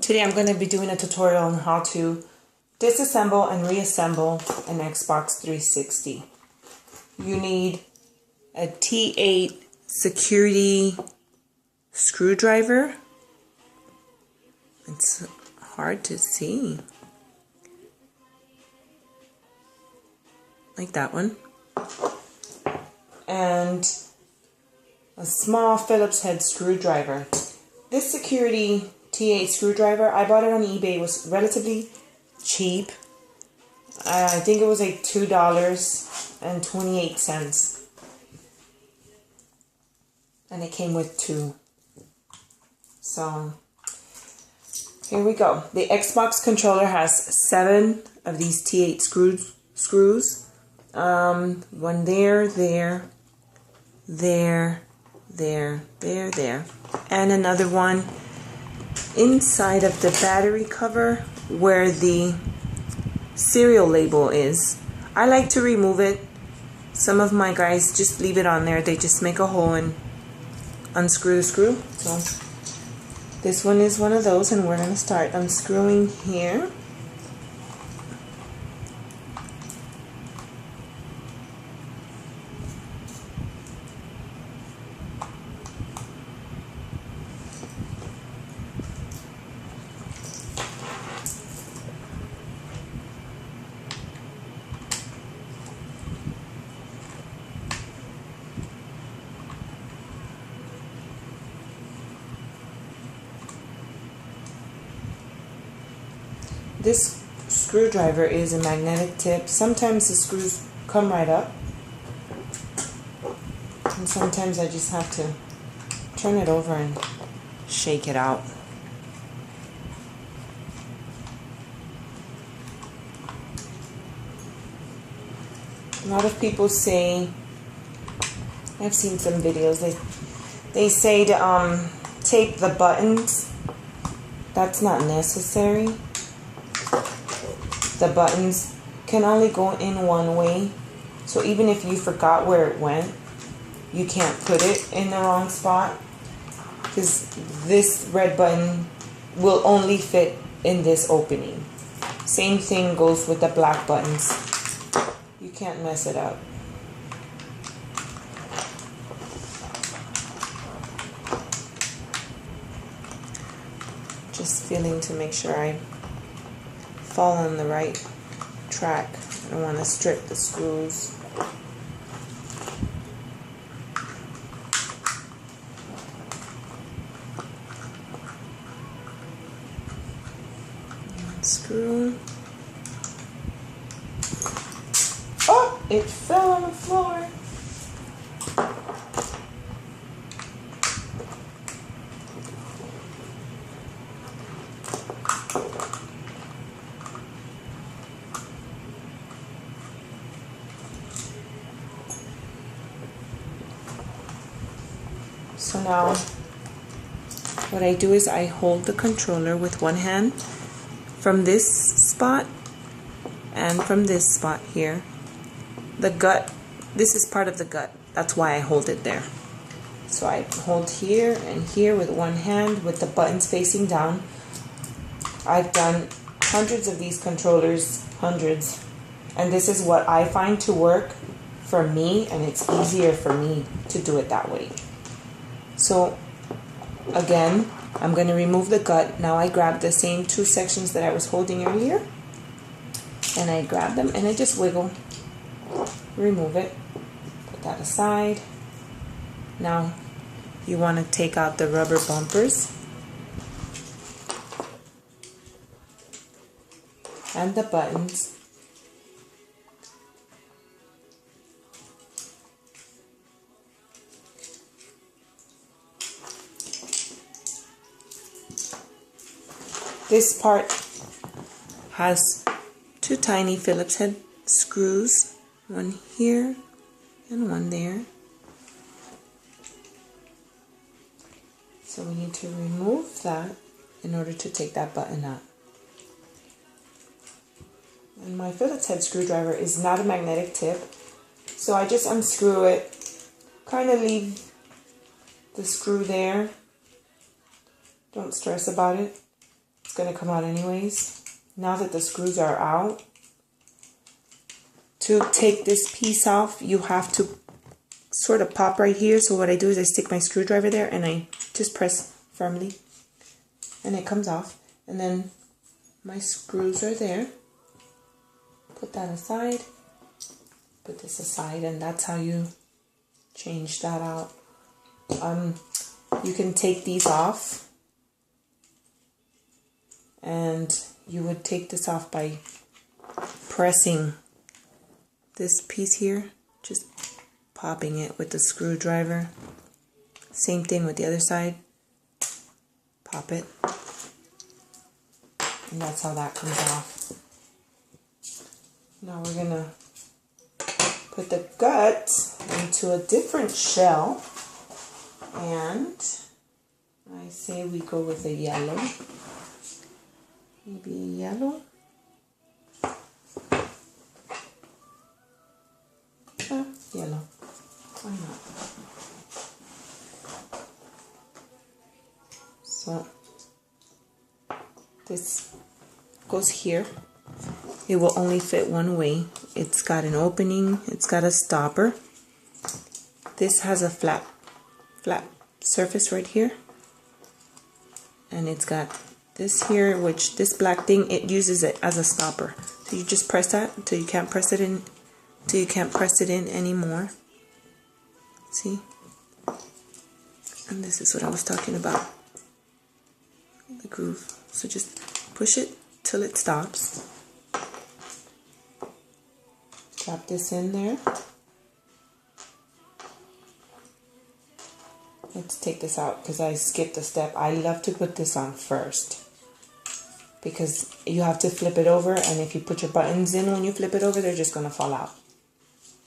Today I'm going to be doing a tutorial on how to disassemble and reassemble an Xbox 360. You need a T8 security screwdriver. It's hard to see. Like that one. And a small Phillips head screwdriver. This security T8 screwdriver, I bought it on eBay. It was relatively cheap. I think it was like $2.28. And it came with two. So, here we go. The Xbox controller has 7 of these T8 screws. One there. And another one inside of the battery cover where the serial label is. I like to remove it. Some of my guys just leave it on there. They just make a hole and unscrew the screw. So this one is one of those, and we're going to start unscrewing here. This screwdriver is a magnetic tip. Sometimes the screws come right up, and sometimes I just have to turn it over and shake it out. A lot of people say, I've seen some videos, they say to tape the buttons. That's not necessary. The buttons can only go in one way, so even if you forgot where it went, you can't put it in the wrong spot, because this red button will only fit in this opening. Same thing goes with the black buttons. You can't mess it up. Just feeling to make sure I fall on the right track. I don't want to strip the screws. Screw. Oh, it fell on the floor. So now what I do is I hold the controller with one hand from this spot and from this spot here. The gut, this is part of the gut. That's why I hold it there. So I hold here and here with one hand with the buttons facing down. I've done hundreds of these controllers, hundreds. And this is what I find to work for me, and it's easier for me to do it that way. So again, I'm going to remove the gut. Now I grab the same 2 sections that I was holding earlier, and I grab them and I just wiggle, remove it, put that aside. Now you want to take out the rubber bumpers and the buttons. This part has 2 tiny Phillips head screws, one here and one there. So we need to remove that in order to take that button out. And my Phillips head screwdriver is not a magnetic tip, so I just unscrew it, kind of leave the screw there. Don't stress about it. It's going to come out anyways. Now that the screws are out, to take this piece off, you have to sort of pop right here. So what I do is I stick my screwdriver there and I just press firmly and it comes off. And then my screws are there. Put that aside, put this aside, and that's how you change that out. You can take these off, and you would take this off by pressing this piece here, just popping it with the screwdriver. Same thing with the other side. Pop it, and that's how that comes off. Now we're gonna put the gut into a different shell, and I say we go with a yellow, maybe a yellow. Yellow, why not? So this goes here. It will only fit one way. It's got an opening, it's got a stopper. This has a flat surface right here. And it's got this here, which this black thing, it uses it as a stopper. So you just press that until you can't press it in, till you can't press it in anymore. See? And this is what I was talking about. The groove. So just push it till it stops. Drop this in there. Let's take this out because I skipped a step. I love to put this on first because you have to flip it over, and if you put your buttons in when you flip it over, they're just going to fall out.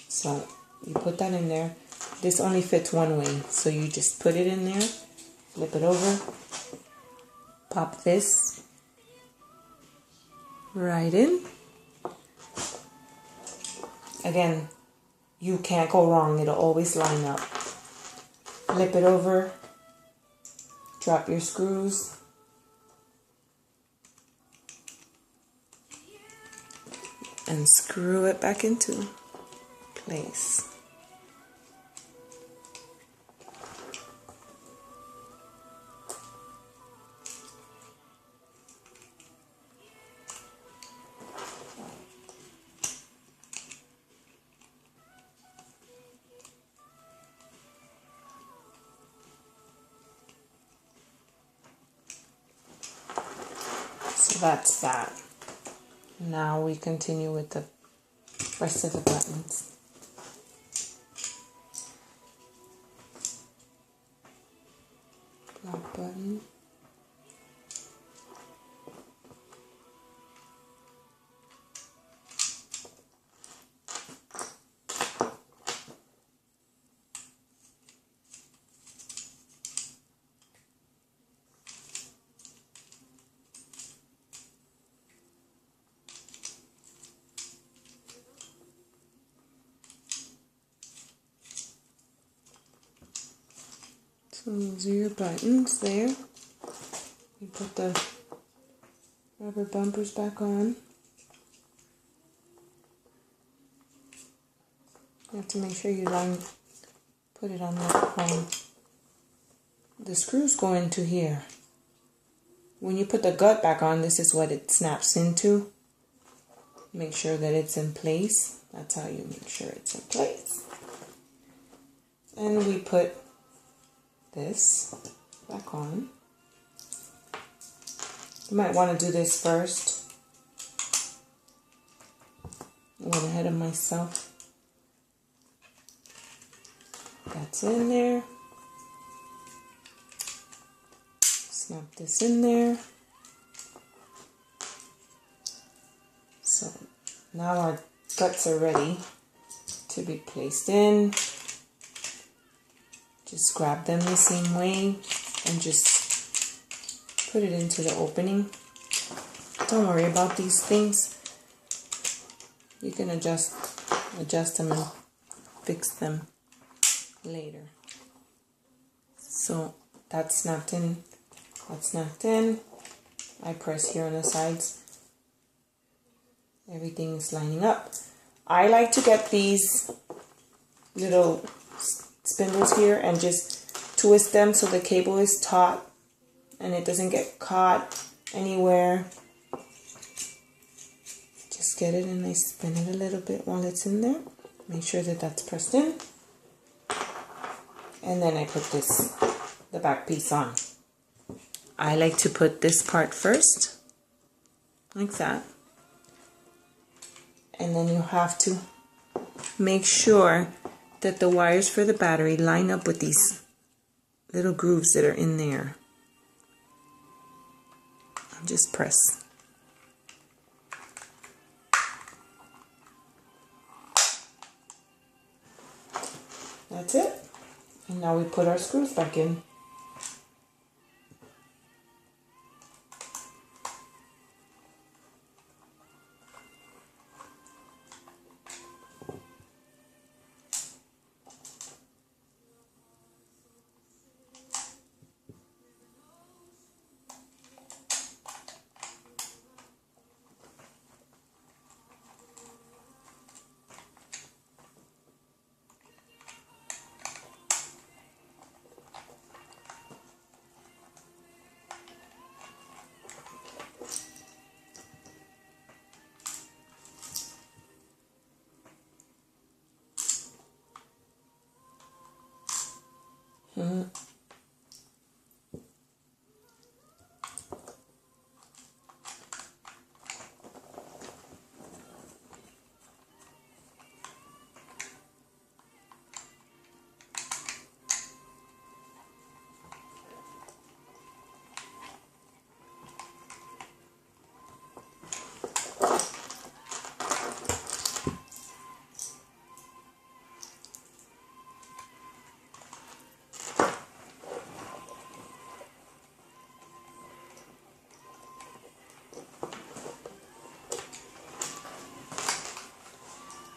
So you put that in there. This only fits one way, so you just put it in there, flip it over, pop this right in. Again, you can't go wrong. It'll always line up. Flip it over. Drop your screws. And screw it back into place. So that's that. Now we continue with the rest of the buttons. Black button. So those are your buttons there. You put the rubber bumpers back on. You have to make sure you put it on the screws go into here. When you put the gut back on, this is what it snaps into. Make sure that it's in place. That's how you make sure it's in place. And we put this back on. You might want to do this first. I went ahead of myself. That's in there. Snap this in there. So now our guts are ready to be placed in. Just grab them the same way and just put it into the opening. Don't worry about these things. You can adjust them and fix them later. So that's snapped in, I press here on the sides. Everything is lining up. I like to get these little spindles here and just twist them so the cable is taut and it doesn't get caught anywhere. Just get it and I spin it a little bit while it's in there. Make sure that that's pressed in. And then I put the back piece on. I like to put this part first, like that. And then you have to make sure that the wires for the battery line up with these little grooves that are in there. Just press. That's it. And now we put our screws back in.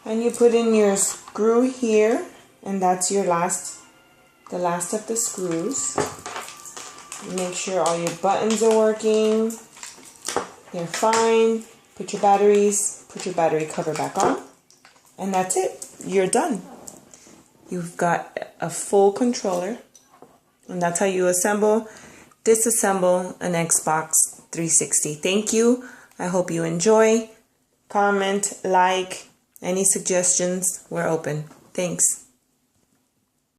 And you put in your screw here, and that's your the last of the screws. Make sure all your buttons are working. They're fine. Put your battery cover back on. And that's it. You're done. You've got a full controller. And that's how you disassemble an Xbox 360. Thank you. I hope you enjoy. Comment, like. Any suggestions? We're open. Thanks.